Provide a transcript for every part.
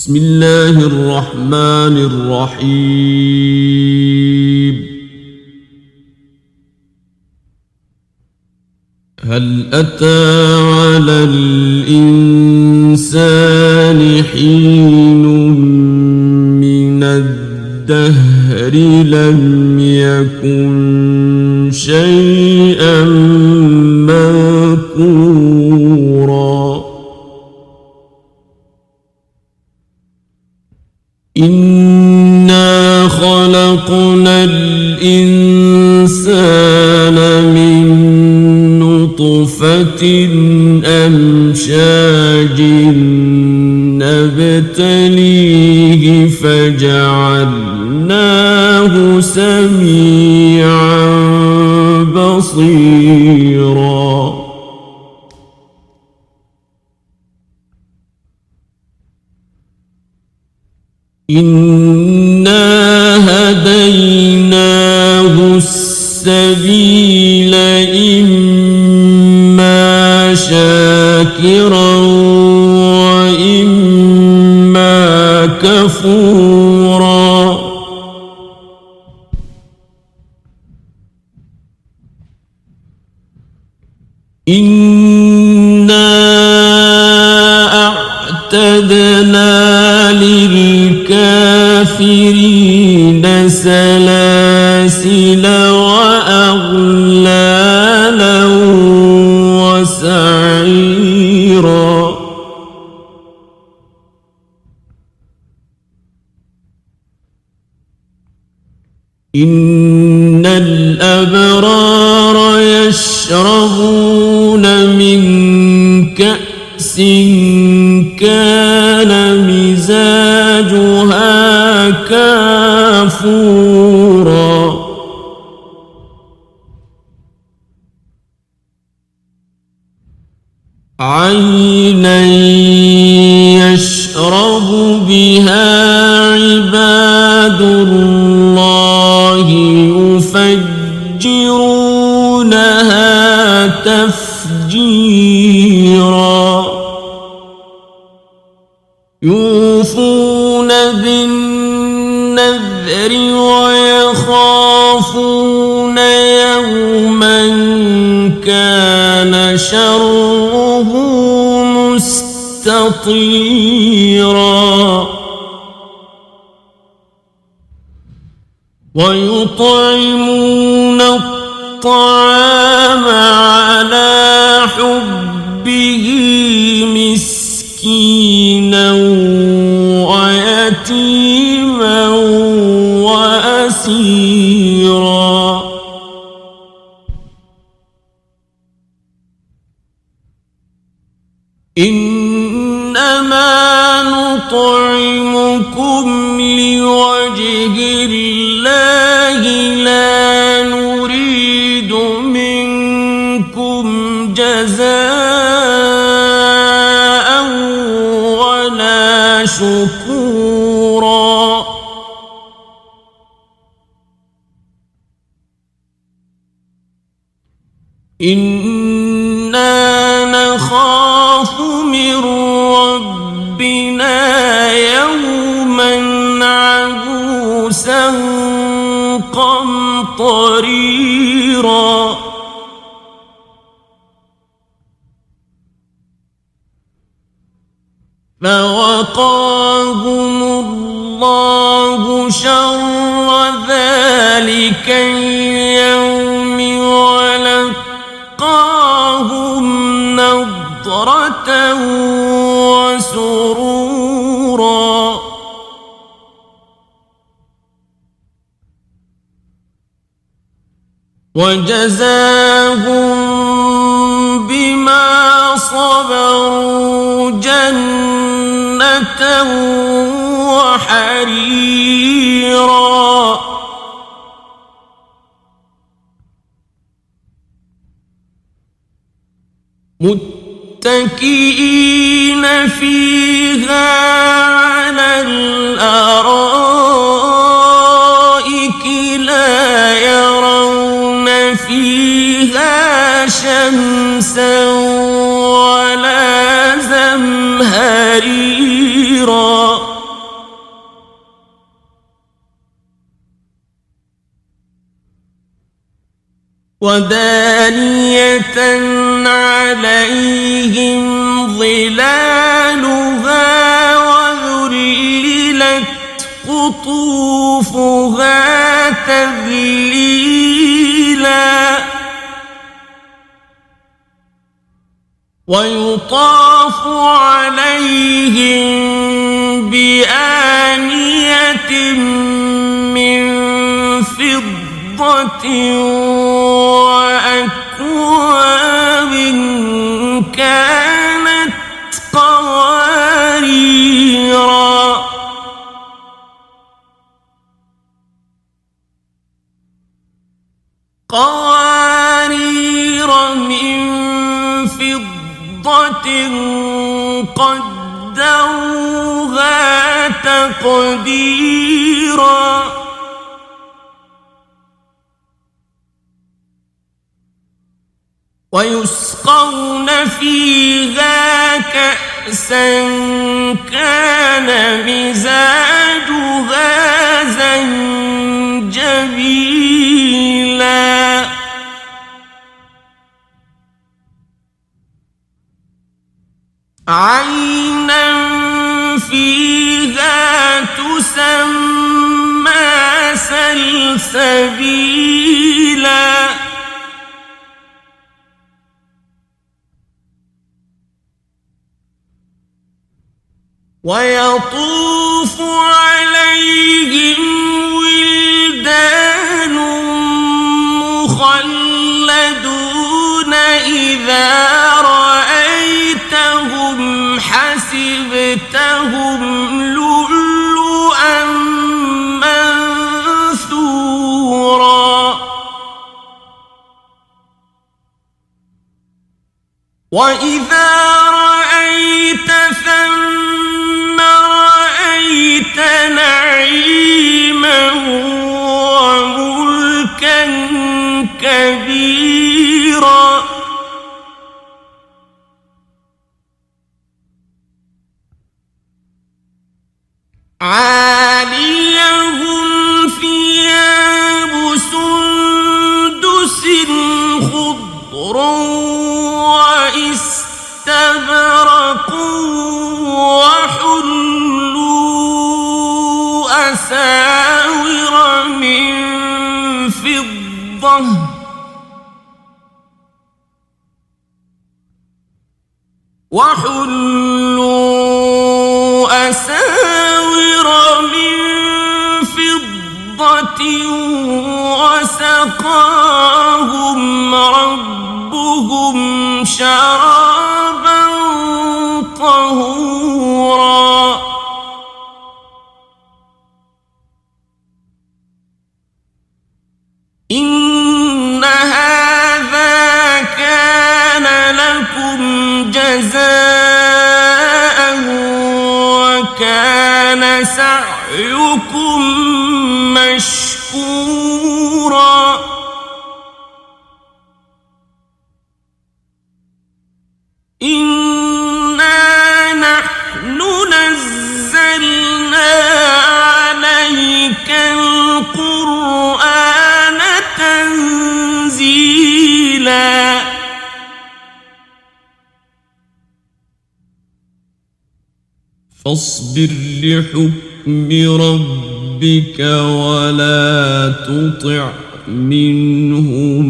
بسم الله الرحمن الرحيم. هل أتى على الإنسان حين من الدهر لم يكن شيئا مذكورا. إنا خلقنا الإنسان من نطفة أمشاج نبتليه فجعلناه سميعا بصيرا. إنا هديناه السبيل إما شاكرا وإما كفورا. إنا أعتدنا للكافرين سلاسل وأغلالا وسعيرا. إن الأبرار يشربون من كأس كان مزاجها كافورا. عينا يشرب بها عباد الله يفجرونها تفجيرا. يوفون بالنذر ويخافون يوما كان شره مستطيرا. ويطعمون الطعام على حبه مسكينا ويتيما وأسيرا. إنما نطعمكم لوجه الله لا نريد منكم جزاء ولا شكورا. إنا نخاف من ربنا يوما عبوسا قمطريرا. فوقاهم الله شر ذلك اليوم ولقاهم نضرة وسرورا. وجزاهم بما صبروا جنة وحريرا. متكئين فيها على الأرائك لا يرون فيها شمسا ولا زمهريرا. ودانية عليهم ظلالها وذللت قطوفها تذليلا ويطاف عليهم بآنية من فضة وأكواب كانت قوارير من فضة قدروها تقديرا ويسقون فيها كأسا كان مزاجها زنجبيلا عينا فيها تسمى سلسبيلا ويطوف عليهم ولدان مخلدون إذا رأيتهم حسبتهم لؤلؤا منثورا وإذا رأيت ثم رأيت نعيما وملكا كبيرا عاليهم ثياب سندس خضر واستبرق وحلوا أساور من فضة وسقاهم ربهم شرابا طهورا إن هذا كان لكم جزاء وكان سعيكم مشكورا إنا نحن نزلنا عليك القرآن تنزيلا فاصبر لحكم ربك ولا تطع منهم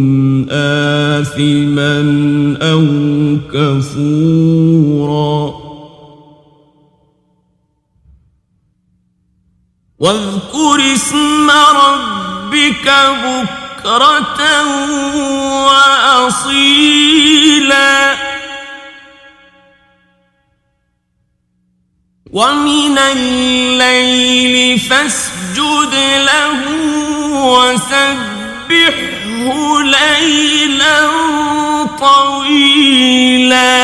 آثما أو كفورا واذكر اسم ربك بكرة وأصيلا ومن الليل فاسجد له وسبحه ليلا طويلا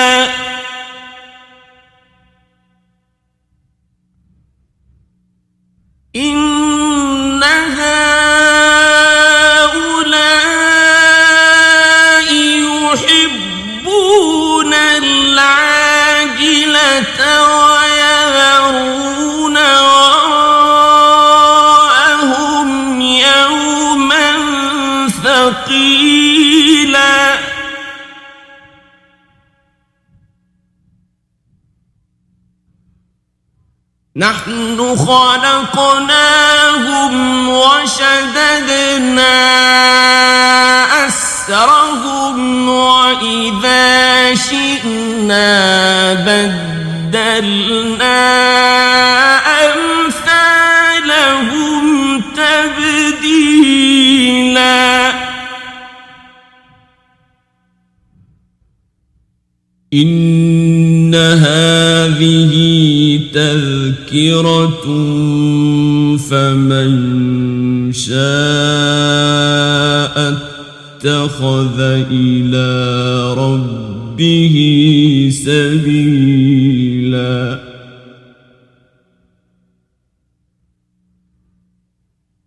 إن هؤلاء يحبون العاجلة ويذرون وراءهم يوما ثقيلا نحن خلقناهم وشددنا أسرهم وإذا شئنا بدلنا أمثالهم تبديلا إن هذه تذكرة فمن شاء اتخذ إلى ربه سبيلا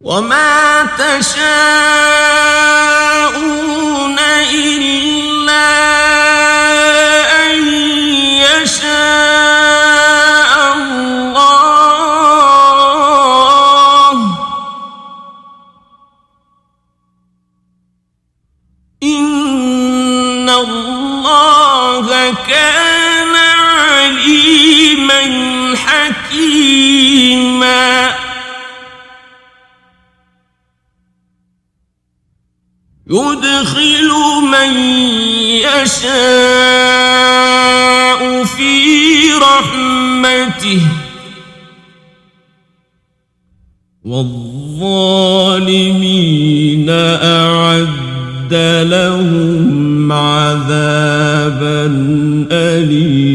وما تشاءون إلا أن يشاء الله إن الله كان عليما حكيما يدخل من يشاء في رحمته والظالمين أعد لهم عذابا أليما